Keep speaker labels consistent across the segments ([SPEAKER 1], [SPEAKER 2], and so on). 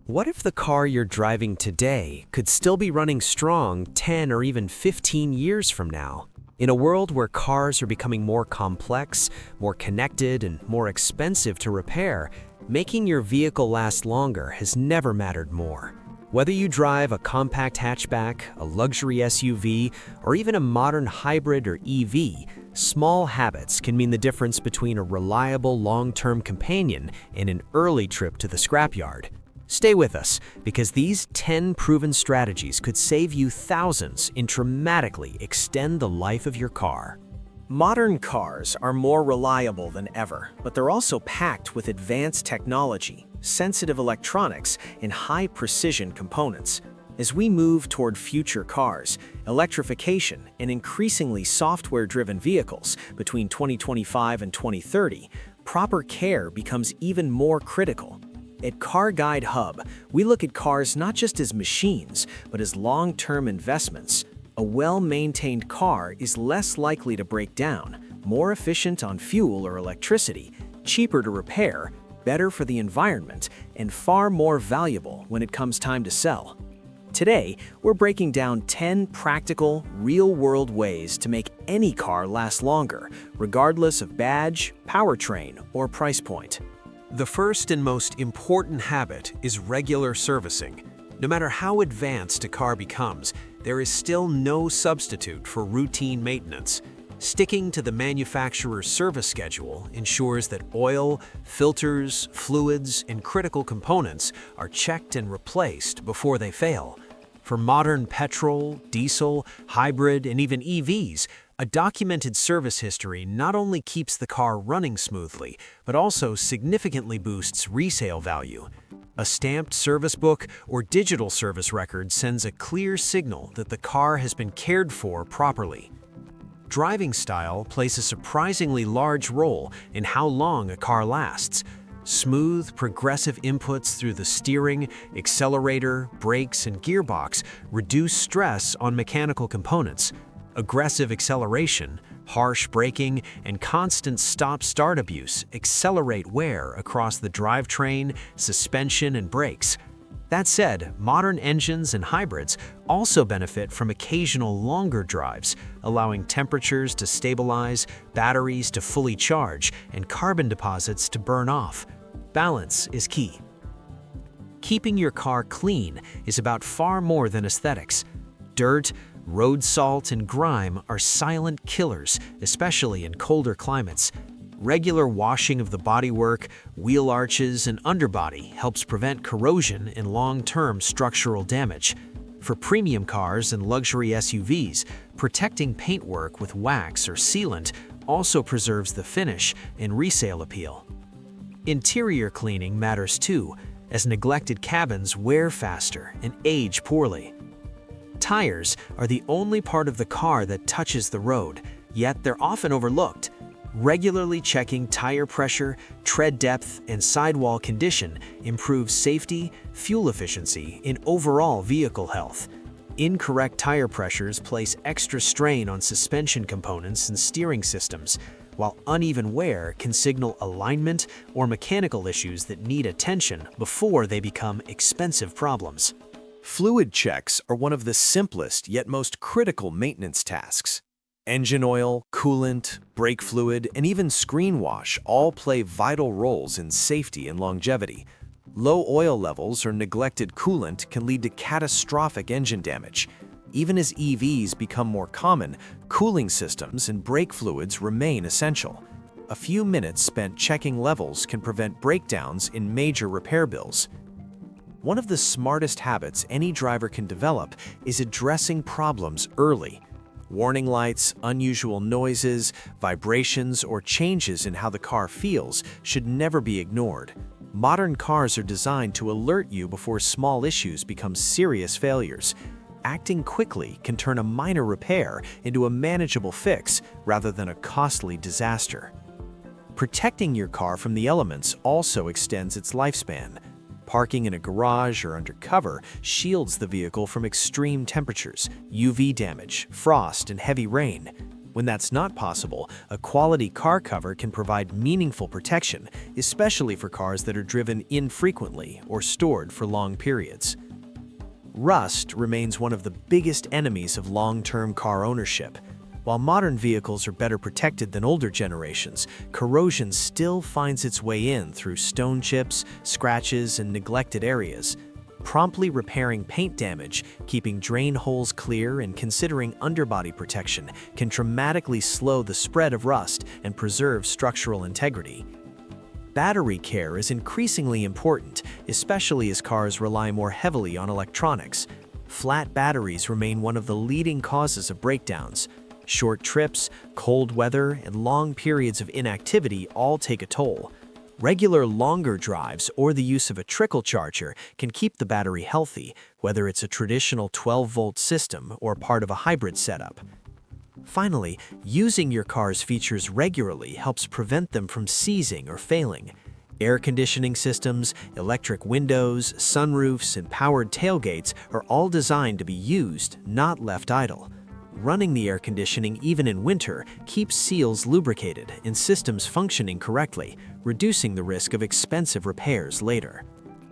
[SPEAKER 1] What if the car you're driving today could still be running strong 10 or even 15 years from now? In a world where cars are becoming more complex, more connected, and more expensive to repair, making your vehicle last longer has never mattered more. Whether you drive a compact hatchback, a luxury SUV, or even a modern hybrid or EV, small habits can mean the difference between a reliable long-term companion and an early trip to the scrapyard. Stay with us, because these 10 proven strategies could save you thousands and dramatically extend the life of your car.
[SPEAKER 2] Modern cars are more reliable than ever, but they're also packed with advanced technology, sensitive electronics, and high-precision components. As we move toward future cars, electrification, and increasingly software-driven vehicles between 2025 and 2030, proper care becomes even more critical. At Car Guide Hub, we look at cars not just as machines, but as long-term investments. A well-maintained car is less likely to break down, more efficient on fuel or electricity, cheaper to repair, better for the environment, and far more valuable when it comes time to sell. Today, we're breaking down 10 practical, real-world ways to make any car last longer, regardless of badge, powertrain, or price point.
[SPEAKER 1] The first and most important habit is regular servicing. No matter how advanced a car becomes, there is still no substitute for routine maintenance. Sticking to the manufacturer's service schedule ensures that oil, filters, fluids, and critical components are checked and replaced before they fail. For modern petrol, diesel, hybrid, and even EVs, a documented service history not only keeps the car running smoothly, but also significantly boosts resale value. A stamped service book or digital service record sends a clear signal that the car has been cared for properly. Driving style plays a surprisingly large role in how long a car lasts. Smooth, progressive inputs through the steering, accelerator, brakes, and gearbox reduce stress on mechanical components. Aggressive acceleration, harsh braking, and constant stop-start abuse accelerate wear across the drivetrain, suspension, and brakes. That said, modern engines and hybrids also benefit from occasional longer drives, allowing temperatures to stabilize, batteries to fully charge, and carbon deposits to burn off. Balance is key. Keeping your car clean is about far more than aesthetics. Dirt, road salt, and grime are silent killers, especially in colder climates. Regular washing of the bodywork, wheel arches, and underbody helps prevent corrosion and long-term structural damage. For premium cars and luxury SUVs, protecting paintwork with wax or sealant also preserves the finish and resale appeal. Interior cleaning matters too, as neglected cabins wear faster and age poorly. Tires are the only part of the car that touches the road, yet they're often overlooked. Regularly checking tire pressure, tread depth, and sidewall condition improves safety, fuel efficiency, and overall vehicle health. Incorrect tire pressures place extra strain on suspension components and steering systems, while uneven wear can signal alignment or mechanical issues that need attention before they become expensive problems.
[SPEAKER 3] Fluid checks are one of the simplest yet most critical maintenance tasks. Engine oil, coolant, brake fluid, and even screen wash all play vital roles in safety and longevity. Low oil levels or neglected coolant can lead to catastrophic engine damage. Even as EVs become more common, cooling systems and brake fluids remain essential. A few minutes spent checking levels can prevent breakdowns in major repair bills. One of the smartest habits any driver can develop is addressing problems early. Warning lights, unusual noises, vibrations, or changes in how the car feels should never be ignored. Modern cars are designed to alert you before small issues become serious failures. Acting quickly can turn a minor repair into a manageable fix rather than a costly disaster. Protecting your car from the elements also extends its lifespan. Parking in a garage or under cover shields the vehicle from extreme temperatures, UV damage, frost, and heavy rain. When that's not possible, a quality car cover can provide meaningful protection, especially for cars that are driven infrequently or stored for long periods. Rust remains one of the biggest enemies of long-term car ownership. While modern vehicles are better protected than older generations, corrosion still finds its way in through stone chips, scratches, and neglected areas. Promptly repairing paint damage, keeping drain holes clear, and considering underbody protection can dramatically slow the spread of rust and preserve structural integrity. Battery care is increasingly important, especially as cars rely more heavily on electronics. Flat batteries remain one of the leading causes of breakdowns. Short trips, cold weather, and long periods of inactivity all take a toll. Regular longer drives or the use of a trickle charger can keep the battery healthy, whether it's a traditional 12-volt system or part of a hybrid setup. Finally, using your car's features regularly helps prevent them from seizing or failing. Air conditioning systems, electric windows, sunroofs, and powered tailgates are all designed to be used, not left idle. Running the air conditioning even in winter keeps seals lubricated and systems functioning correctly, reducing the risk of expensive repairs later.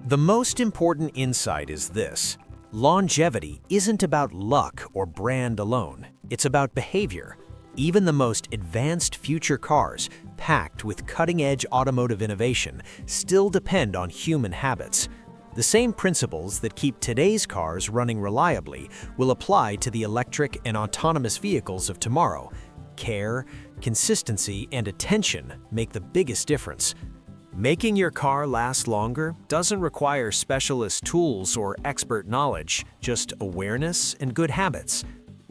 [SPEAKER 1] The most important insight is this: longevity isn't about luck or brand alone. It's about behavior. Even the most advanced future cars, packed with cutting-edge automotive innovation, still depend on human habits. The same principles that keep today's cars running reliably will apply to the electric and autonomous vehicles of tomorrow. Care, consistency, and attention make the biggest difference. Making your car last longer doesn't require specialist tools or expert knowledge, just awareness and good habits.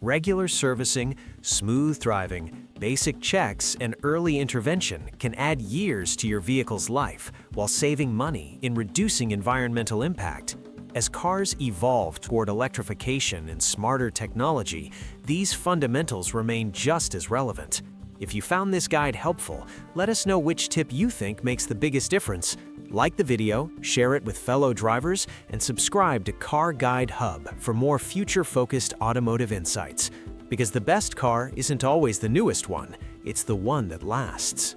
[SPEAKER 1] Regular servicing, smooth driving, basic checks, and early intervention can add years to your vehicle's life while saving money and reducing environmental impact. As cars evolve toward electrification and smarter technology, these fundamentals remain just as relevant. If you found this guide helpful, let us know which tip you think makes the biggest difference. Like the video, share it with fellow drivers, and subscribe to Car Guide Hub for more future-focused automotive insights. Because the best car isn't always the newest one, it's the one that lasts.